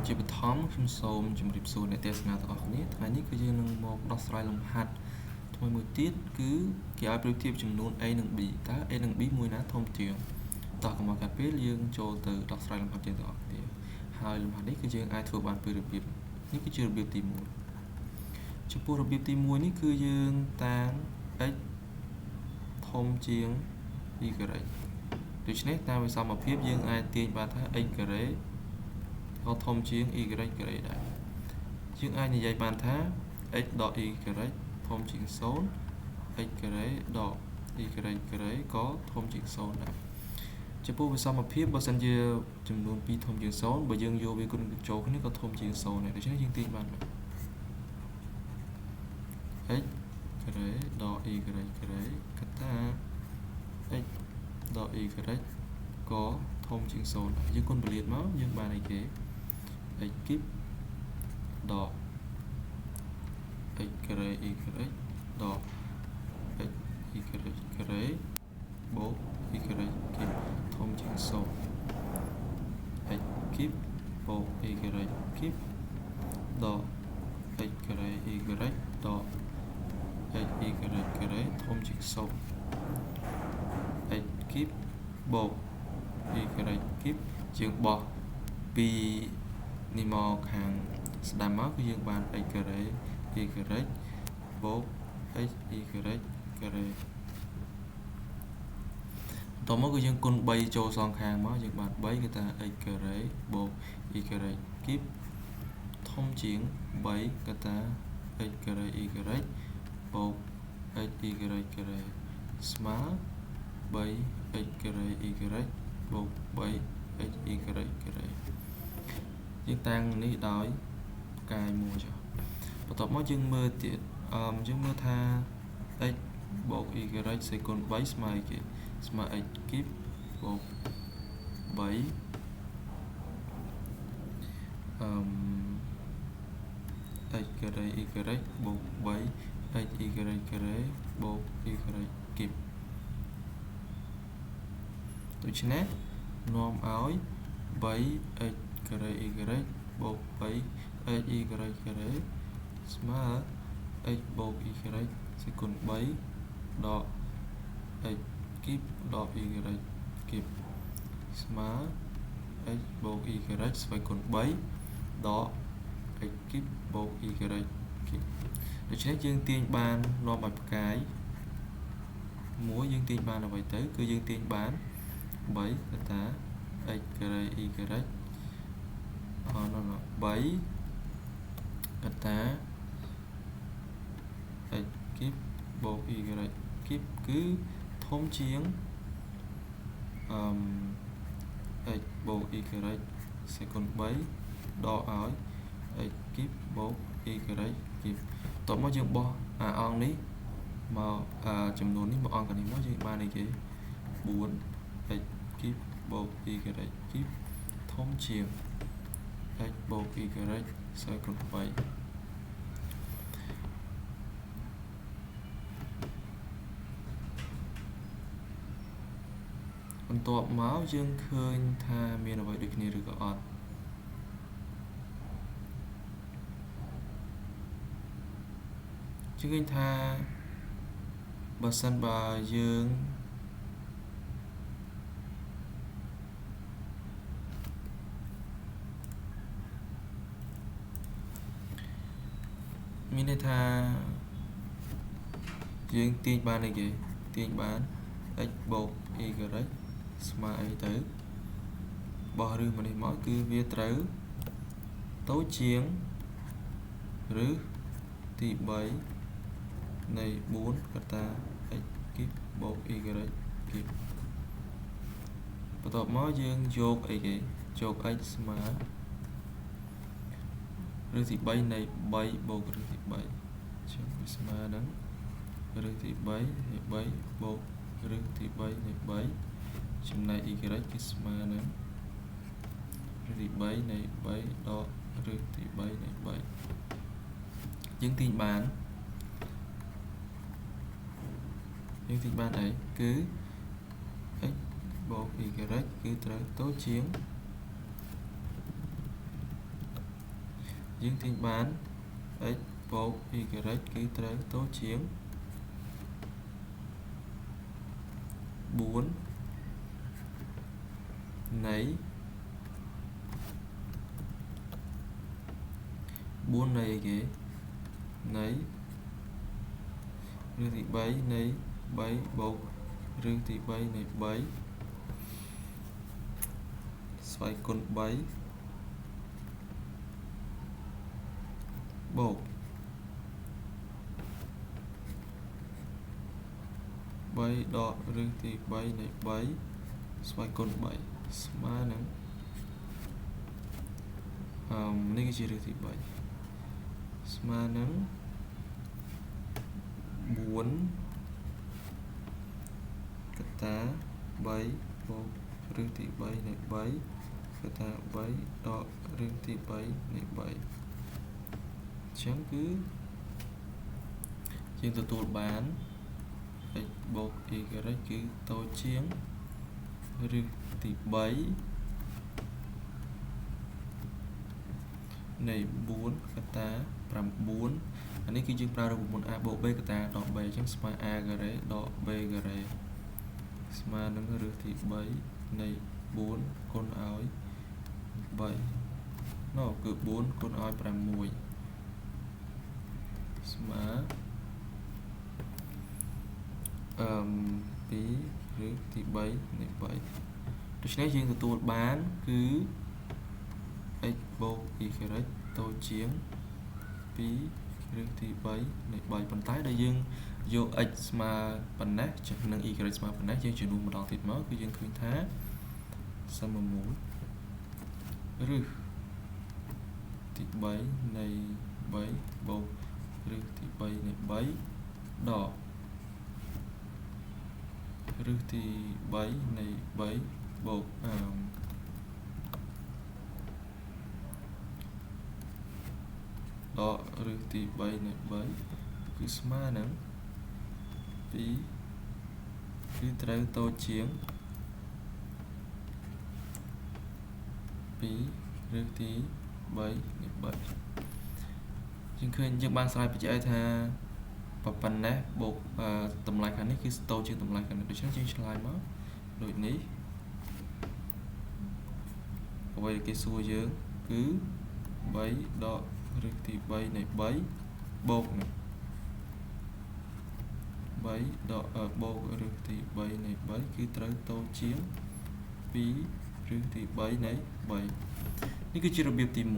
ជាបឋមខ្ញុំសូមជម្រាបសួរអ្នកទេសនាទាំងអស់គ្នាថ្ងៃនេះគឺយើងនឹងមកដោះស្រាយលំហាត់ថ្មីមួយទៀតគឺគេឲ្យប្រៀបធៀបចំនួន a និង b តើ a និង b មួយណាធំជាងតោះកុំឲ្យខាតពេលយើងចូលទៅដោះស្រាយលំហាត់យើងទាំងអស់គ្នាហើយលំហាត់នេះគឺយើងអាចធ្វើបានពីរបៀបនេះគឺជារបៀបទី1ចំពោះរបៀបទី1នេះគឺយើងតាំង x ធំជាង y ដូច្នេះតាមវិសមភាពយើងអាចទាញបានថា x ការ៉េក៏ធំជាង y ការ៉េដែរយើងអាចនិយាយបានថា x ដក y ការ៉េធំជាង0 x ការ៉េដក y ការ៉េក៏ធំជាង0ដែរចំពោះវិសមភាពបើសិនជាចំនួន2ធំជាង0បើយើងយកវាគុណចូលគ្នាក៏ធំជាង0ដែរដូច្នេះយើងទាញបាន x ការ៉េដក y ការ៉េកតា x ដក y ការ៉េក៏ធំជាង0ដែរយើងគុណពលាតមកយើងបានអីគេ x គីបដក x ការ៉េ y ការ៉េដក x y ការ៉េបូក y ការ៉េគីបធំជាង0 x គីបបូក y ការ៉េគីបដក x ការ៉េ y ការ៉េដក x y ការ៉េធំជាង0 x គីបបូក y ការ៉េគីបយើងបោះពីនេះមកខាងស្ដាំមកគឺយើងបាន x ការ៉េ y ការ៉េបូក x y ការ៉េតមកគឺយើងគុណ3ចូលសងខាងមកយើងបាន3គឺថា x ការ៉េបូក y ការ៉េគីបធំជាង3គឺថា x ការ៉េ y ការ៉េបូក x y ការ៉េស្មើ3 x ការ៉េ y ការ៉េបូក3 x y ការ៉េយើងតាំងនេះដោយផ្កាយមួយចុះបន្ទាប់មកយើងមើលទៀតយើងមើលថា x បូក y ការ៉េសេគុណ3ស្មើគេស្មើ x គីបបូក3x ការ៉េ y ការ៉េបូក3 x y ការ៉េបូក y ការ៉េគីបដូច្នេះនាំឲ្យ 3x ការ៉េ y ការ៉េបូក 3x y ការ៉េស្មើ x បូក y ការ៉េសេគុណ3ដក x គីបដក y ការ៉េគីបស្មើ x បូក y ការ៉េស្វ័យគុណ3ដក x គីបបូក y ការ៉េគីបដូច្នេះយើងទាញបាននាំឲ្យផ្កាយមួយយើងទាញបានអ្វីទៅគឺយើងទាញបាន3កតា x ការ៉េ y ការ៉េ3កតា x គីបបូក y ការ៉េគីបគឺធំជាងx បូក y ការ៉េសេគុណ3ដកឲ្យ x គីបបូក y ការ៉េគីបតមកយើងបោះអង្គនេះមកចំនួននេះមកអង្គនេះមកយើងបានអីគេ4 x គីបបូក y ការ៉េគីបធំជាង x បូក y ការ៉េសេគុណ3បន្ទាប់មកយើងឃើញថាមានអ្វីដូចគ្នាឬក៏អត់យើងឃើញថាបើសិនបើយើងមានន័យថាយើងទាញបានអីគេទាញបាន x បូក y ការ៉េស្មើអីទៅបោះឬមកនេះមកគឺវាត្រូវតូចជាងឬទី3នៃ4កតា x គីបបូក y ការ៉េគីបបន្ទាប់មកយើងយកអីគេយក x ស្មើឬទី3នៃ3បូកឬទី3ចឹងវាស្មើនឹងឬទី3នៃ3បូកឬទី3នៃ3ចំណែក y គឺស្មើនឹងឬទី3នៃ3ដកឬទី3នៃ3យើងទាញបានអីគឺ x បូក y គឺត្រូវតូចជាង យើងទាញបាន x បូក y គឺត្រូវតូចជាង 4 នៃ 4 នៃអីគេនៃរឿងទី3នៃ3បូករឿងទី3នៃ3ស្វ័យគុណ3បូក 3 ដករឿងទី3នៃ3ស្វ័យគុណ3ស្មើនឹងនេះគឺជារឿងទី3ស្មើនឹង4កតា3បូករឿងទី3នៃ3កតា3ដករឿងទី3នៃ3អញ្ចឹងគឺយើងទទួលបាន x បូក y គឺតូចជាងឬទី3នៃ4កតា9អានេះគឺយើងប្រើរូបមន្ត a បូក b កតាដក b អញ្ចឹងស្មើ a ការ៉េដក b ការ៉េស្មើនឹងឬទី3នៃ4គុណឲ្យ3នោះគឺ4គុណឲ្យ6ស្មើ2ឬទី3នៃ3ដូច្នេះយើងទទួលបានគឺ x បូក y តូចជាង2ឬទី3នៃ3ប៉ុន្តែដែលយើងយក x ស្មើប៉ុណ្ណេះនិង y ស្មើប៉ុណ្ណេះយើងជំនួសម្ដងទៀតមកគឺយើងឃើញថាសមមូលឬទី3នៃ3បូកឬទី3នៃ3ដកឬទី3នៃ3បូកដកឬទី3នៃ3គឺស្មើនឹង2គឺត្រូវតូចជាង2ឬទី3នៃ3យើងឃើញយើងបានស្រាយបញ្ជាក់ថាប៉ុណ្ណេះបូកតម្លៃខាងនេះគឺតូចជាងតម្លៃខាងនេះដូច្នេះយើងឆ្លើយមកដូចនេះអ្វីដែលគេសួរយើងគឺ3ដកឬទី3នៃ3បូក3ដកបូកឬទី3នៃ3គឺត្រូវតូចជាង2ឬទី3នៃ3នេះគឺជារបៀបទី1